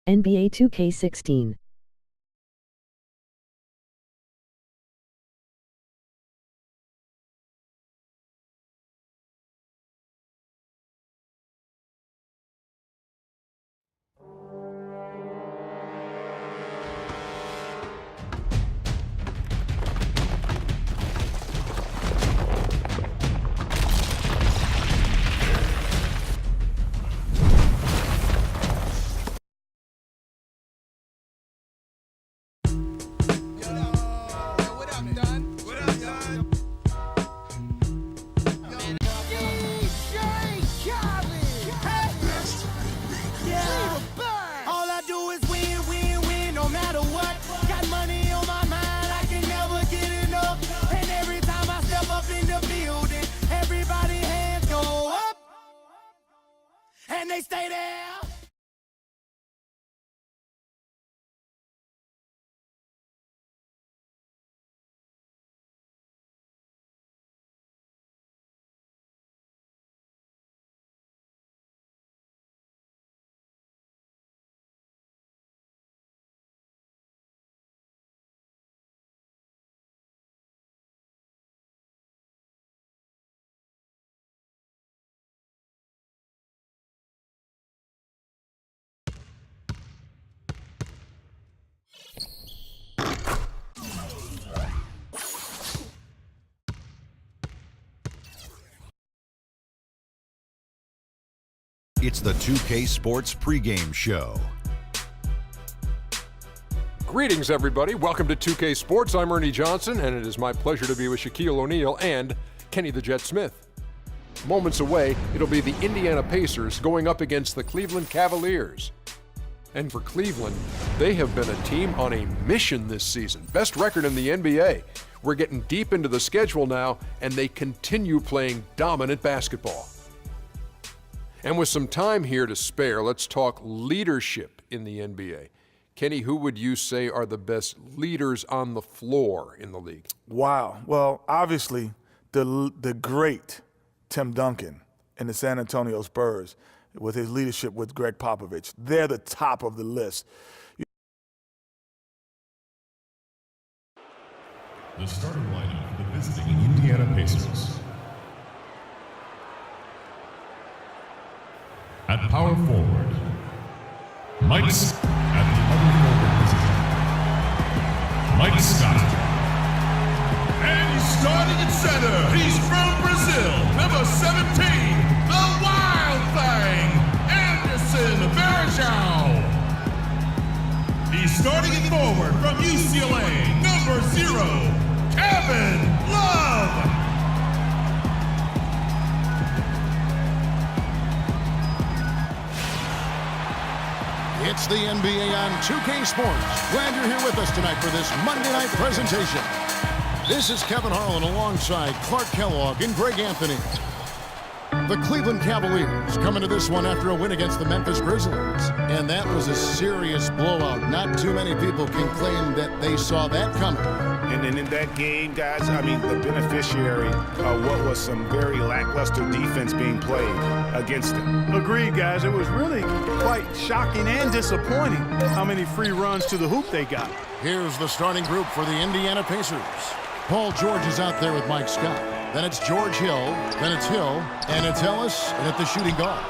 NBA 2K16. And they stay there. It's the 2K Sports pregame show. Greetings, everybody. Welcome to 2K Sports. I'm Ernie Johnson, and it is my pleasure to be with Shaquille O'Neal and Kenny the Jet Smith. Moments away, it'll be the Indiana Pacers going up against the Cleveland Cavaliers. And for Cleveland, they have been a team on a mission this season. Best record in the NBA. We're getting deep into the schedule now, and they continue playing dominant basketball. And with some time here to spare, let's talk leadership in the NBA. Kenny, who would you say are the best leaders on the floor in the league? Wow. Well, obviously, the great Tim Duncan in the San Antonio Spurs with his leadership with Greg Popovich. They're the top of the list. The starting lineup for the visiting Indiana Pacers. At power forward, Mike at the other forward position, Mike Scott. And he's starting at center. He's from Brazil, number 17, the Wild Thing, Anderson Varejão. He's starting at forward from UCLA, number 0, Kevin Love. It's the NBA on 2K Sports. Glad you're here with us tonight for this Monday night presentation. This is Kevin Harlan alongside Clark Kellogg and Greg Anthony. The Cleveland Cavaliers coming to this one after a win against the Memphis Grizzlies. And that was a serious blowout. Not too many people can claim that they saw that coming. And in that game, guys, I mean, the beneficiary of what was some very lackluster defense being played against them. Agreed, guys. It was really quite shocking and disappointing how many free runs to the hoop they got. Here's the starting group for the Indiana Pacers. Paul George is out there with Mike Scott. Then it's George Hill, then it's Hill, and it's Ellis, and at the shooting guard.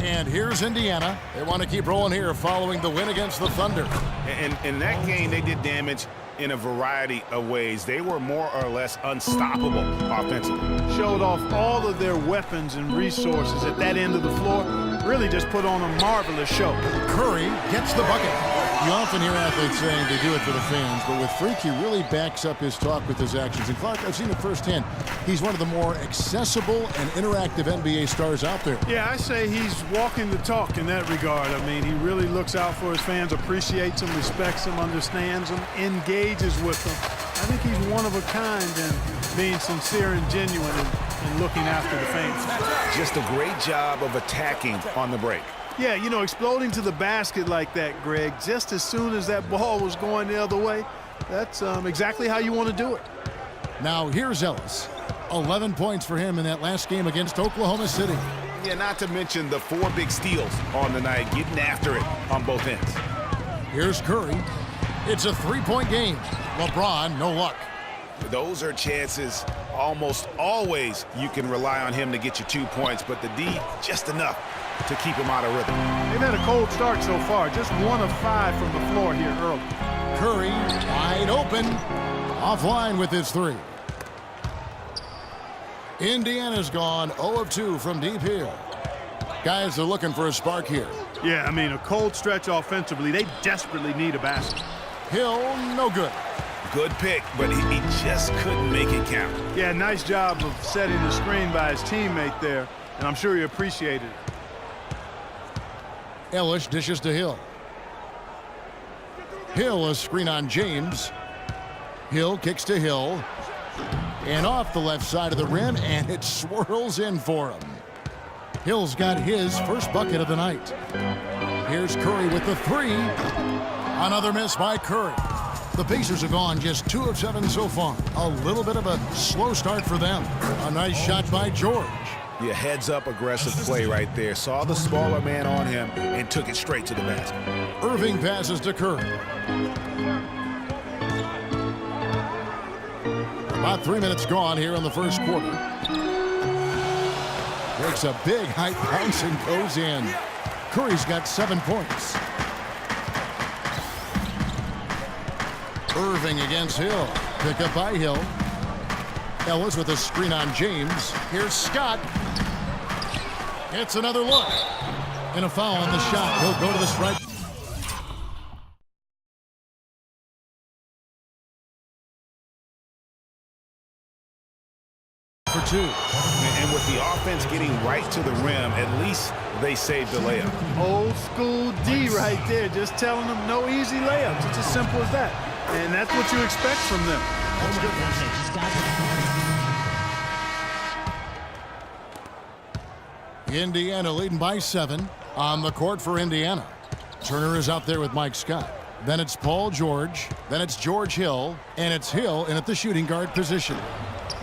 And here's Indiana. They want to keep rolling here following the win against the Thunder. And in that game, they did damage in a variety of ways. They were more or less unstoppable offensively. Showed off all of their weapons and resources at that end of the floor. Really just put on a marvelous show. Curry gets the bucket. You often hear athletes saying they do it for the fans, but with Freak, he really backs up his talk with his actions. And Clark, I've seen it firsthand. He's one of the more accessible and interactive NBA stars out there. Yeah, I say he's walking the talk in that regard. I mean, he really looks out for his fans, appreciates them, respects them, understands them, engages with them. I think he's one of a kind in being sincere and genuine and looking after the fans. Just a great job of attacking on the break. Yeah, you know, exploding to the basket like that, Greg, just as soon as that ball was going the other way, that's exactly how you want to do it. Now here's Ellis. 11 points for him in that last game against Oklahoma City. Yeah, not to mention the 4 big steals on the night, getting after it on both ends. Here's Curry. It's a 3-point game. LeBron, no luck. Those are chances almost always you can rely on him to get you 2 points, but the D, just enough to keep him out of rhythm. They've had a cold start so far. Just 1 of 5 from the floor here early. Curry wide open. Offline with his 3. Indiana's gone 0 of 2 from deep here. Guys are looking for a spark here. Yeah, I mean, a cold stretch offensively. They desperately need a basket. Hill, no good. Good pick, but he just couldn't make it count. Yeah, nice job of setting the screen by his teammate there, and I'm sure he appreciated it. Ellis dishes to Hill. Hill, a screen on James. Hill kicks to Hill. And off the left side of the rim, and it swirls in for him. Hill's got his first bucket of the night. Here's Curry with the 3. Another miss by Curry. The Pacers have gone just 2 of 7 so far. A little bit of a slow start for them. A nice shot by George. Yeah, heads-up aggressive play right there. Saw the smaller man on him and took it straight to the basket. Irving passes to Curry. About 3 minutes gone here in the first quarter. Takes a big high bounce and goes in. Curry's got 7 points. Irving against Hill. Pick up by Hill. Ellis with a screen on James. Here's Scott. It's another look. And a foul on the shot. He'll go to the stripe. For 2. And with the offense getting right to the rim, at least they saved the layup. Old school D right there, just telling them no easy layups. It's as simple as that. And that's what you expect from them. Indiana leading by 7 on the court for Indiana. Turner is out there with Mike Scott. Then it's Paul George. Then it's George Hill. And it's Hill in at the shooting guard position.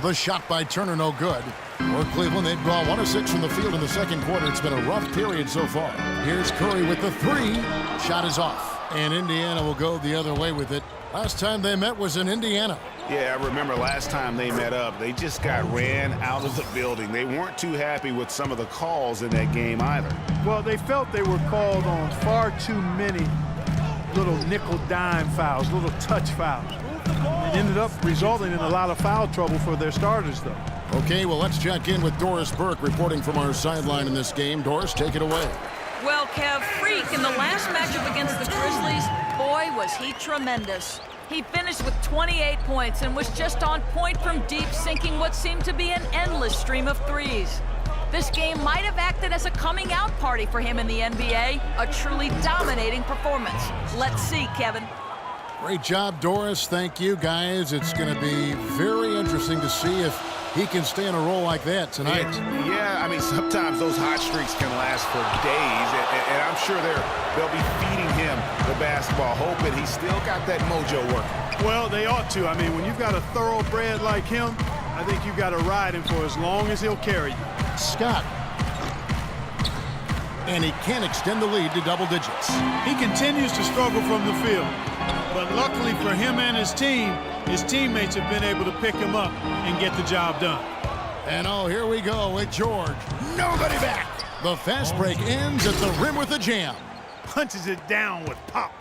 The shot by Turner, no good. For Cleveland, they've gone 1 of 6 from the field in the second quarter. It's been a rough period so far. Here's Curry with the 3. Shot is off. And Indiana will go the other way with it. Last time they met was in Indiana. Yeah, I remember last time they met up, they just got ran out of the building. They weren't too happy with some of the calls in that game either. Well, they felt they were called on far too many little nickel dime fouls, little touch fouls. It ended up resulting in a lot of foul trouble for their starters, though. Okay, well, let's check in with Doris Burke reporting from our sideline in this game. Doris, take it away. Well, Kev, Freak in the last matchup against the Grizzlies, boy, was he tremendous. He finished with 28 points and was just on point from deep, sinking what seemed to be an endless stream of threes. This game might have acted as a coming-out party for him in the NBA, a truly dominating performance. Let's see, Kevin. Great job, Doris. Thank you, guys. It's going to be very interesting to see if he can stay in a role like that tonight. Yeah, I mean, sometimes those hot streaks can last for days, and I'm sure they'll be feeding him the basketball, hoping he's still got that mojo working. Well, they ought to. I mean, when you've got a thoroughbred like him, I think you've got to ride him for as long as he'll carry you. Scott. And he can't extend the lead to double digits. He continues to struggle from the field. But luckily for him and his teammates have been able to pick him up and get the job done. And oh, here we go with George. Nobody back. The fast break ends at the rim with a jam. Punches it down with pop.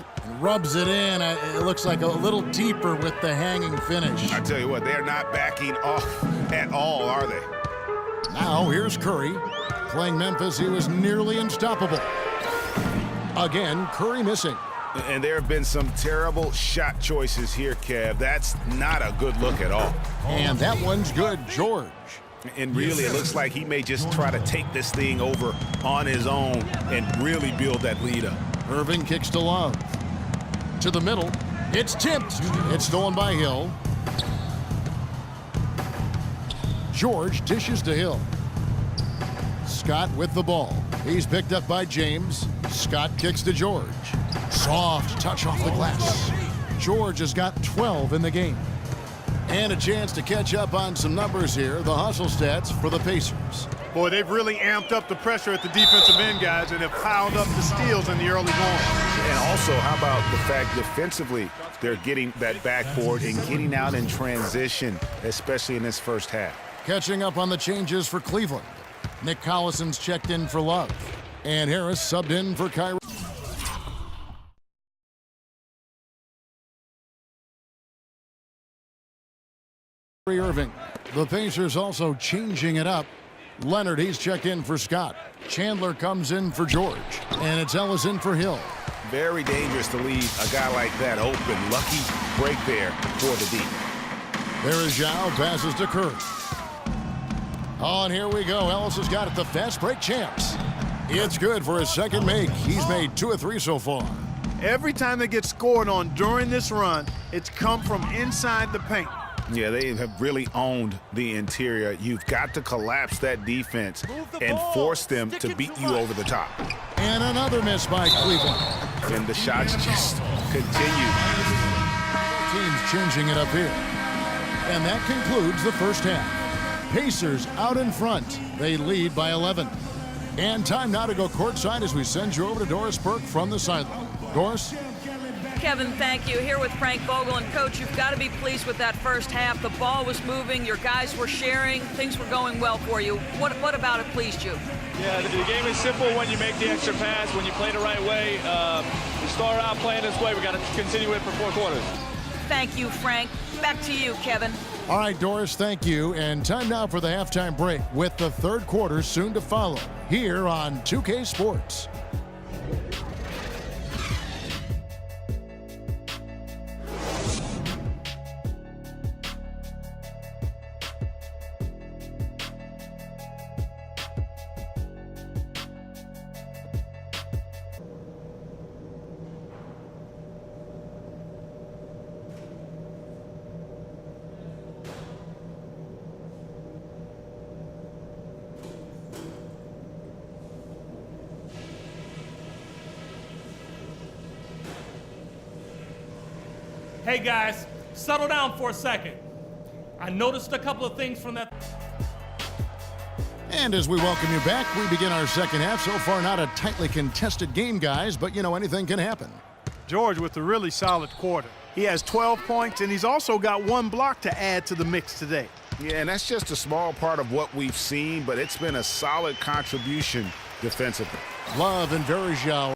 Rubs it in. It looks like a little deeper with the hanging finish. I tell you what, they're not backing off at all, are they? Now here's Curry. Playing Memphis, he was nearly unstoppable. Again, Curry missing. And there have been some terrible shot choices here, Kev. That's not a good look at all. And that one's good, George. And really, it looks like he may just try to take this thing over on his own and really build that lead up. Irving kicks to Love. To the middle. It's tipped. It's stolen by Hill. George dishes to Hill. Scott with the ball. He's picked up by James. Scott kicks to George. Soft touch off the glass. George has got 12 in the game. And a chance to catch up on some numbers here. The hustle stats for the Pacers. Boy, they've really amped up the pressure at the defensive end, guys, and have piled up the steals in the early going. And also, how about the fact defensively they're getting that backboard and getting out in transition, especially in this first half. Catching up on the changes for Cleveland. Nick Collison's checked in for Love. And Harris subbed in for Kyrie Irving. The Pacers also changing it up. Leonard, he's checked in for Scott. Chandler comes in for George. And it's Ellis in for Hill. Very dangerous to leave a guy like that open. Lucky break there for the D. There is Zhao, passes to Curry. Oh, and here we go. Ellis has got it, the fast break champs. It's good for his second make. He's made 2 of 3 so far. Every time they get scored on during this run, it's come from inside the paint. Yeah, they have really owned the interior. You've got to collapse that defense and force them to beat you over the top. And another miss by Cleveland. And the shots just continue. Teams changing it up here. And that concludes the first half. Pacers out in front. They lead by 11. And time now to go courtside as we send you over to Doris Burke from the sideline. Doris? Kevin, thank you. Here with Frank Vogel. And, Coach, you've got to be pleased with that first half. The ball was moving. Your guys were sharing. Things were going well for you. What about it pleased you? Yeah, the game is simple when you make the extra pass, when you play the right way. We started out playing this way. We got to continue it for 4 quarters. Thank you, Frank. Back to you, Kevin. All right, Doris, thank you. And time now for the halftime break with the third quarter soon to follow here on 2K Sports. Hey guys, settle down for a second. I noticed a couple of things from that. And as we welcome you back, we begin our second half. So far, not a tightly contested game, guys, but you know, anything can happen. George with a really solid quarter. He has 12 points, and he's also got 1 block to add to the mix today. Yeah, and that's just a small part of what we've seen, but it's been a solid contribution defensively. Love and Verjao.